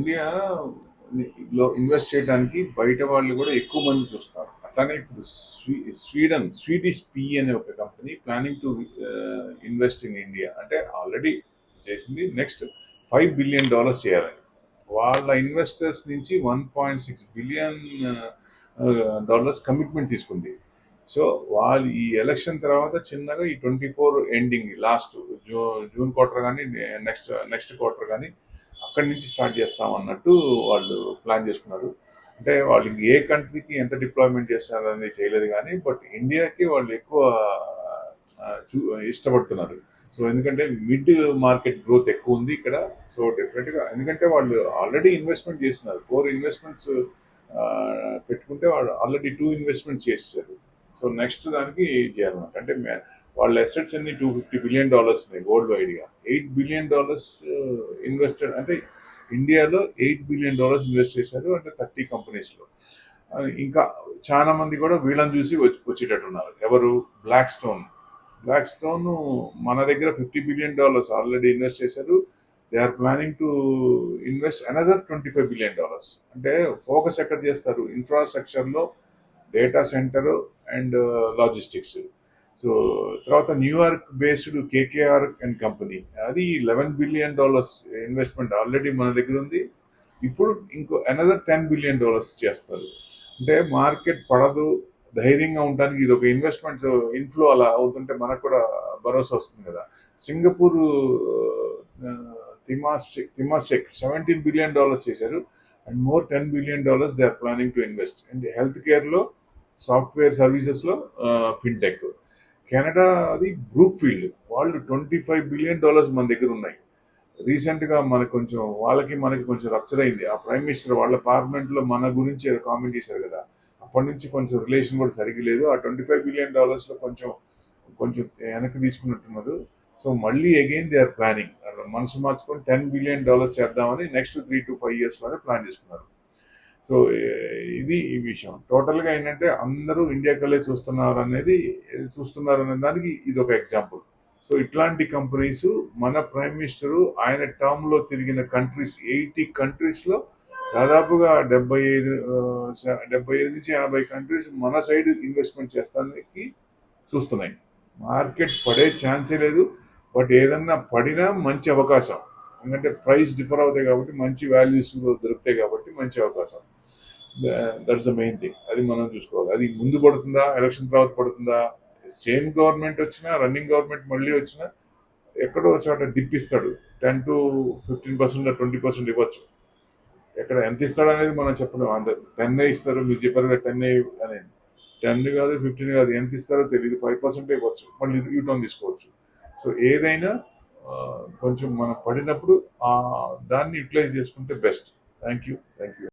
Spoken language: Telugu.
ఇండియాలో ఇన్వెస్ట్ చేయడానికి బయట వాళ్ళు కూడా ఎక్కువ మంది చూస్తారు. అట్లానే ఇప్పుడు స్వీడిష్ పి అనే ఒక company planning to invest in India. అంటే ఆల్రెడీ చేసింది, నెక్స్ట్ $5 బిలియన్ చేయాలని. వాళ్ళ ఇన్వెస్టర్స్ నుంచి $1.6 బిలియన్ కమిట్మెంట్ తీసుకుంది. సో వాళ్ళు ఈ ఎలక్షన్ తర్వాత చిన్నగా ఈ 24 ఎండింగ్ లాస్ట్ జూన్ క్వార్టర్ కానీ నెక్స్ట్ క్వార్టర్ కానీ అక్కడి నుంచి స్టార్ట్ చేస్తాం అన్నట్టు వాళ్ళు ప్లాన్ చేసుకున్నారు. అంటే వాళ్ళు ఏ కంట్రీకి ఎంత డిప్లాయ్మెంట్ చేస్తారని చేయలేదు కానీ, బట్ ఇండియాకి వాళ్ళు ఎక్కువ ఇష్టపడుతున్నారు. సో ఎందుకంటే మిడ్ మార్కెట్ గ్రోత్ ఎక్కువ ఉంది ఇక్కడ. సో డెఫినెట్గా ఎందుకంటే వాళ్ళు ఆల్రెడీ ఇన్వెస్ట్మెంట్ చేస్తున్నారు. 4 ఇన్వెస్ట్మెంట్స్ పెట్టుకుంటే వాళ్ళు ఆల్రెడీ 2 ఇన్వెస్ట్మెంట్స్ చేస్తారు. సో నెక్స్ట్ దానికి చేయాలన్నమాట. అంటే వాళ్ళ అసెట్స్ అన్ని $250 బిలియన్ ఉన్నాయి వరల్డ్ వైడ్గా. $8 బిలియన్ ఇన్వెస్టెడ్, అంటే ఇండియాలో $8 బిలియన్ ఇన్వెస్ట్ చేశారు, అంటే 30 కంపెనీస్లో. ఇంకా చాలా మంది కూడా వీళ్ళని చూసి వచ్చేటట్టున్నారు. ఎవరు? బ్లాక్ స్టోన్ మన దగ్గర $50 బిలియన్ ఆల్రెడీ ఇన్వెస్ట్ చేశారు. They are planning to invest another $25 billion. అంటే ఫోకస్ ఎక్కడ చేస్తారు? ఇన్ఫ్రాస్ట్రక్చర్లో, data centre and logistics. So తర్వాత New York based KKR and company, అది $11 బిలియన్ ఇన్వెస్ట్మెంట్ ఆల్రెడీ మన దగ్గర ఉంది. ఇప్పుడు ఇంకో అనదర్ $10 బిలియన్ చేస్తారు. అంటే మార్కెట్ పడదు, ధైర్యంగా ఉండడానికి ఇది ఒక ఇన్వెస్ట్మెంట్ ఇన్ఫ్లో అలా అవుతుంటే మనకు కూడా భరోసా వస్తుంది కదా. సింగపూర్ తిమాసెక్ $17 బిలియన్ చేశారు, and more $10 billion they are planning to invest. And health కేర్లో, సాఫ్ట్వేర్ సర్వీసెస్లో, ఫిన్టెక్. కెనడా అది బ్రూక్ ఫీల్డ్, వాళ్ళు $25 బిలియన్ మన దగ్గర ఉన్నాయి. రీసెంట్గా మనకి కొంచెం రప్చర్ అయింది. ఆ ప్రైమ్ మినిస్టర్ వాళ్ళ పార్లమెంట్లో మన గురించి కామెంట్ చేశారు కదా, అప్పటి నుంచి కొంచెం రిలేషన్ కూడా సరిగ్గా లేదు. ఆ $25 బిలియన్ కొంచెం వెనక్కి తీసుకున్నట్టున్నారు. సో మళ్ళీ అగైన్ దే ఆర్ ప్లానింగ్, మనసు మార్చుకొని $10 బిలియన్ చేద్దామని నెక్స్ట్ 3 to 5 yearsలోనే ప్లాన్ చేసుకున్నారు. సో ఇది ఈ విషయం. టోటల్గా ఏంటంటే అందరూ ఇండియాకలే చూస్తున్నారు అనే దానికి ఇది ఒక ఎగ్జాంపుల్. సో ఇట్లాంటి కంపెనీస్ మన ప్రైమ్ మినిస్టరు ఆయన టర్మ్లో తిరిగిన కంట్రీస్ 80 కంట్రీస్లో దాదాపుగా 75 నుంచి 80 కంట్రీస్ మన సైడ్ ఇన్వెస్ట్మెంట్ చేస్తానికి చూస్తున్నాయి. మార్కెట్ పడే ఛాన్సే లేదు, బట్ ఏదన్నా పడినా మంచి అవకాశం. ఎందుకంటే ప్రైస్ డిఫర్ అవుతాయి కాబట్టి, మంచి వాల్యూస్ దొరుకుతాయి కాబట్టి మంచి అవకాశం. That's the main thing. అది మనం చూసుకోవాలి. అది ముందు పడుతుందా, ఎలక్షన్ తర్వాత పడుతుందా, సేమ్ గవర్నమెంట్ వచ్చినా, రన్నింగ్ గవర్నమెంట్ మళ్ళీ వచ్చినా ఎక్కడో చోట డిప్ ఇస్తాడు. 10 to 15% 20% ఇవ్వచ్చు. ఎక్కడ ఎంత ఇస్తాడు అనేది మనం చెప్పలేము. అంత 10 ఇస్తారు, మీరు చెప్పారు కదా 10 అనేది. 10 కాదు, 15 కాదు, ఎంత ఇస్తారో తెలియదు. 5% ఇవ్వచ్చు, మళ్ళీ యూటర్న్ తీసుకోవచ్చు. సో ఏదైనా కొంచెం మనం పడినప్పుడు దాన్ని యూటిలైజ్ చేసుకుంటే బెస్ట్. Thank you.